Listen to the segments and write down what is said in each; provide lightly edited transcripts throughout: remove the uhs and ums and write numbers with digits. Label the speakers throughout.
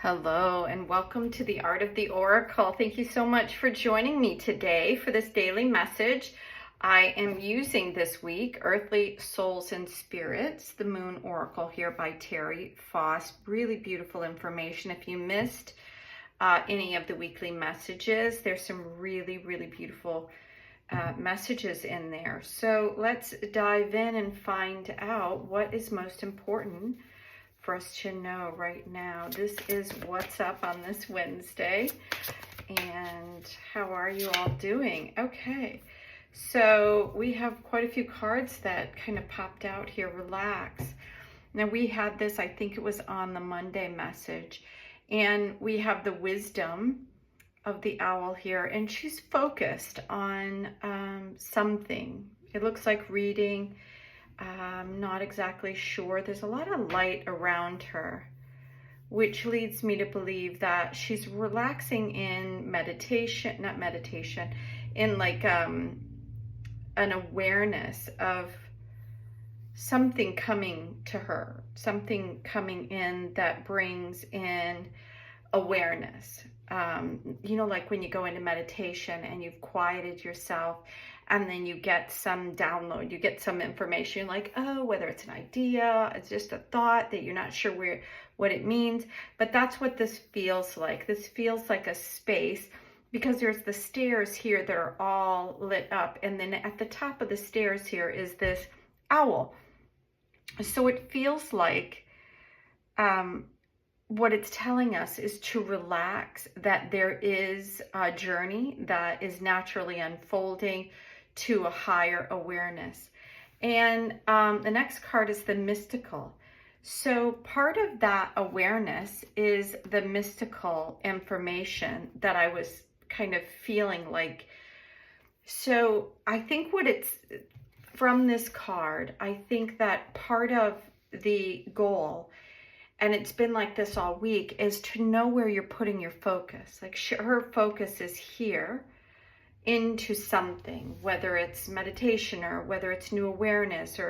Speaker 1: Hello and welcome to the Art of the Oracle. Thank you so much for joining me today for this daily message. I am using this week Earthly Souls and Spirits, the Moon Oracle here by Terry Foss. Really beautiful information. If you missed any of the weekly messages, there's some really beautiful messages in there. So let's dive in and find out what is most important for us to know right now. This is what's up on this Wednesday. And how are you all doing? Okay, so we have quite a few cards that kind of popped out here. Relax. Now we had this, I think it was on the Monday message, and we have the wisdom of the owl here, and she's focused on something. It looks like reading. I'm not exactly sure. There's a lot of light around her, which leads me to believe that she's relaxing in meditation, not meditation, in like an awareness of something coming to her, something coming in that brings in awareness. You know, like when you go into meditation and you've quieted yourself, and then you get some download, you get some information like, oh, whether it's an idea, it's just a thought that you're not sure what it means. But that's what this feels like. This feels like a space, because there's the stairs here that are all lit up. And then at the top of the stairs here is this owl. So it feels like what it's telling us is to relax, that there is a journey that is naturally unfolding to a higher awareness. And the next card is the mystical. So part of that awareness is the mystical information that I was kind of feeling like. So I think what it's from this card, I think that part of the goal, and it's been like this all week, is to know where you're putting your focus. Like her focus is here into something, whether it's meditation or whether it's new awareness,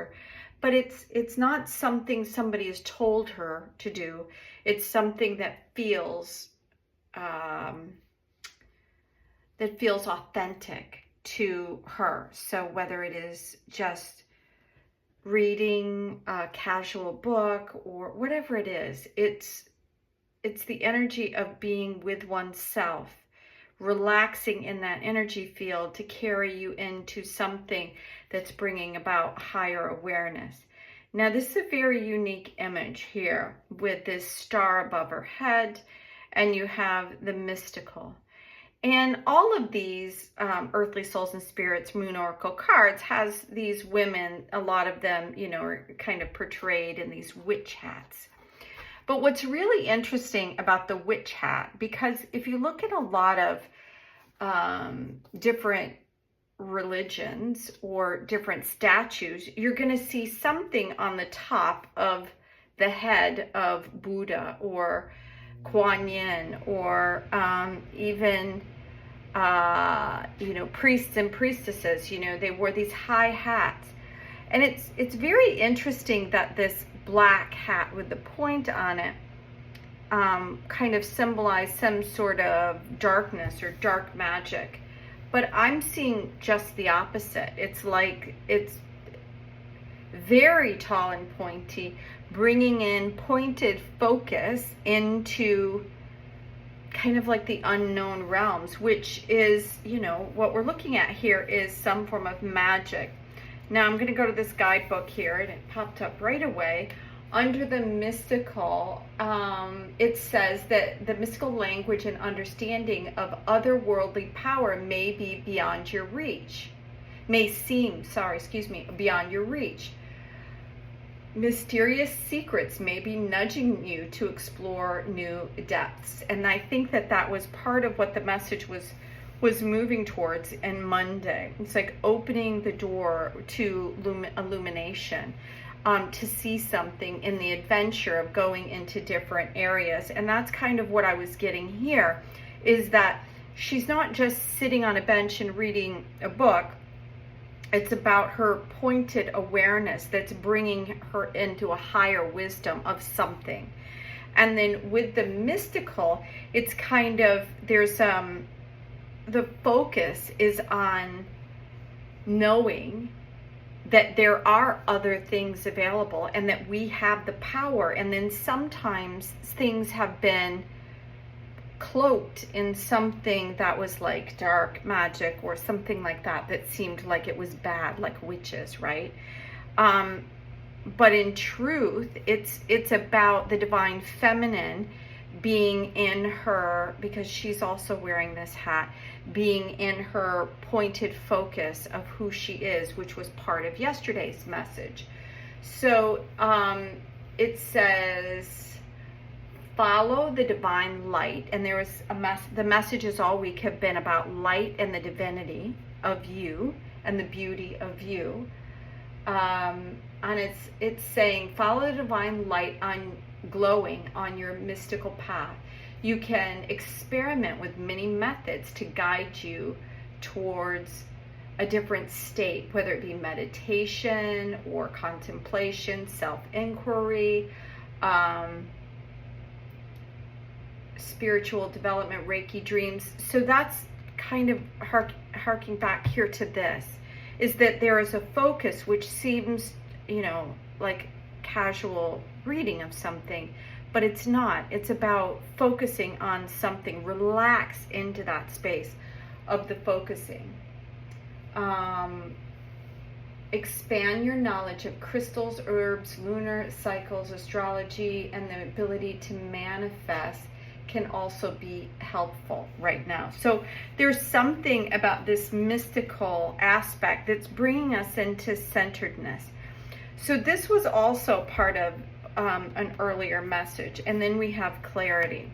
Speaker 1: but it's not something somebody has told her to do. It's something that feels authentic to her. So whether it is just reading a casual book or whatever it is, it's the energy of being with oneself, relaxing in that energy field to carry you into something that's bringing about higher awareness. Now this is a very unique image here with this star above her head, and you have the mystical. And all of these Earthly Souls and Spirits Moon Oracle cards has these women, a lot of them, you know, are kind of portrayed in these witch hats. But what's really interesting about the witch hat, because if you look at a lot of different religions or different statues, you're going to see something on the top of the head of Buddha or Kuan Yin, or even you know, priests and priestesses. You know, they wore these high hats, and it's very interesting that this black hat with the point on it kind of symbolized some sort of darkness or dark magic. But I'm seeing just the opposite. It's like it's very tall and pointy, bringing in pointed focus into kind of like the unknown realms, which is, you know, what we're looking at here is some form of magic. Now I'm going to go to this guidebook here, and it popped up right away. Under the mystical, it says that the mystical language and understanding of otherworldly power may be beyond your reach. Beyond your reach. Mysterious secrets may be nudging you to explore new depths. And I think that was part of what the message was moving towards in Monday. It's like opening the door to illumination, to see something in the adventure of going into different areas. And that's kind of what I was getting here, is that she's not just sitting on a bench and reading a book. It's about her pointed awareness that's bringing her into a higher wisdom of something. And then with the mystical, it's kind of, there's the focus is on knowing that there are other things available and that we have the power. And then sometimes things have been cloaked in something that was like dark magic or something like that, that seemed like it was bad, like witches, right? But in truth, it's about the divine feminine being in her, because she's also wearing this hat, being in her pointed focus of who she is, which was part of yesterday's message. So it says, follow the divine light. And there was the messages all week have been about light and the divinity of you and the beauty of you. And it's saying, follow the divine light glowing on your mystical path. You can experiment with many methods to guide you towards a different state, whether it be meditation or contemplation, self-inquiry, spiritual development, Reiki, dreams. So that's kind of harking back here to this, is that there is a focus which seems, like casual reading of something, but it's not. It's about focusing on something. Relax into that space of the focusing. Expand your knowledge of crystals, herbs, lunar cycles, astrology, and the ability to manifest can also be helpful right now. So there's something about this mystical aspect that's bringing us into centeredness. So this was also part of an earlier message. And then we have clarity.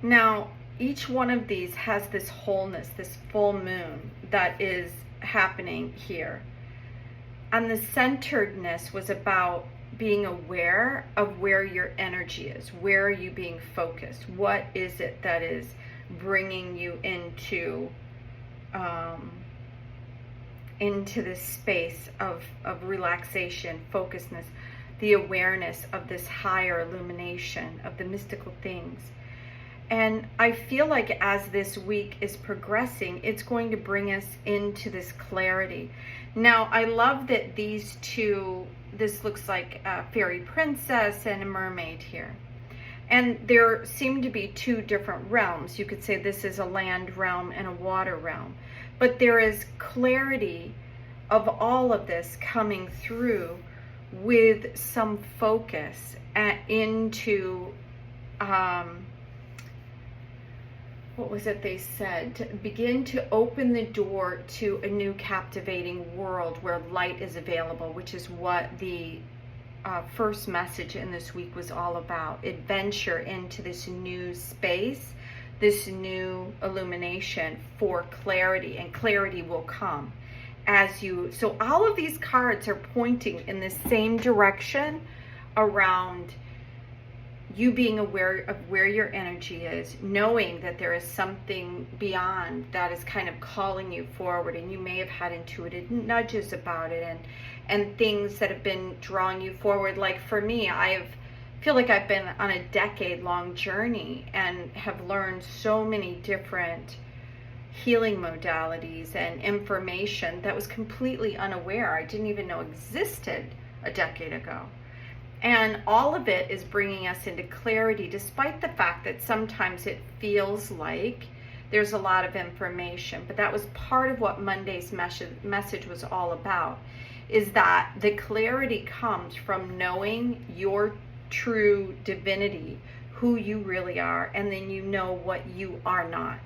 Speaker 1: Now, each one of these has this wholeness, this full moon that is happening here. And the centeredness was about being aware of where your energy is. Where are you being focused? What is it that is bringing you into this space of relaxation, focusedness, the awareness of this higher illumination of the mystical things. And I feel like as this week is progressing, it's going to bring us into this clarity. Now, I love that these two, this looks like a fairy princess and a mermaid here. And there seem to be two different realms. You could say this is a land realm and a water realm. But there is clarity of all of this coming through with some focus into, what was it they said? To begin to open the door to a new captivating world where light is available, which is what the first message in this week was all about. Adventure into this new space, this new illumination for clarity, and clarity will come as you. So all of these cards are pointing in the same direction around you being aware of where your energy is, knowing that there is something beyond that is kind of calling you forward, and you may have had intuitive nudges about it, and things that have been drawing you forward. Like for me, I feel like I've been on a decade-long journey and have learned so many different healing modalities and information that was completely unaware. I didn't even know existed a decade ago. And all of it is bringing us into clarity, despite the fact that sometimes it feels like there's a lot of information. But that was part of what Monday's message was all about, is that the clarity comes from knowing your true divinity, who you really are, and then you know what you are not.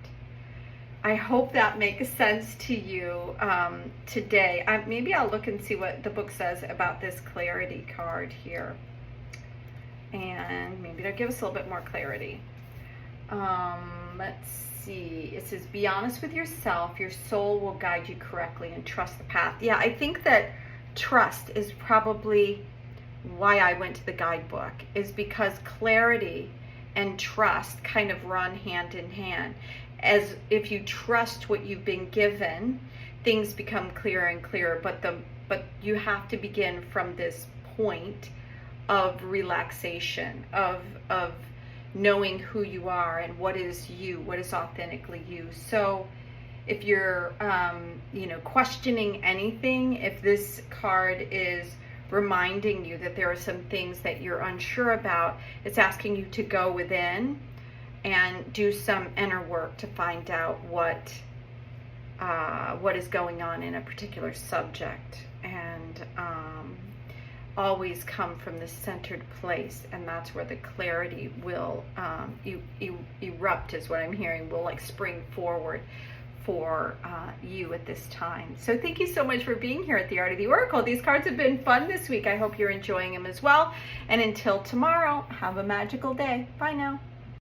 Speaker 1: I hope that makes sense to you today. Maybe I'll look and see what the book says about this clarity card here. And maybe it'll give us a little bit more clarity. Let's see. It says, be honest with yourself. Your soul will guide you correctly, and trust the path. Yeah, I think that trust is probably why I went to the guidebook, is because clarity and trust kind of run hand in hand. As if you trust what you've been given, things become clearer and clearer. But you have to begin from this point of relaxation, of knowing who you are and what is you, what is authentically you. So if you're questioning anything, if this card is reminding you that there are some things that you're unsure about, it's asking you to go within and do some inner work to find out what is going on in a particular subject, and always come from this centered place, and that's where the clarity will erupt, is what I'm hearing, will like spring forward for you at this time. So thank you so much for being here at the Art of the Oracle. These cards have been fun this week. I hope you're enjoying them as well. And until tomorrow, have a magical day. Bye now.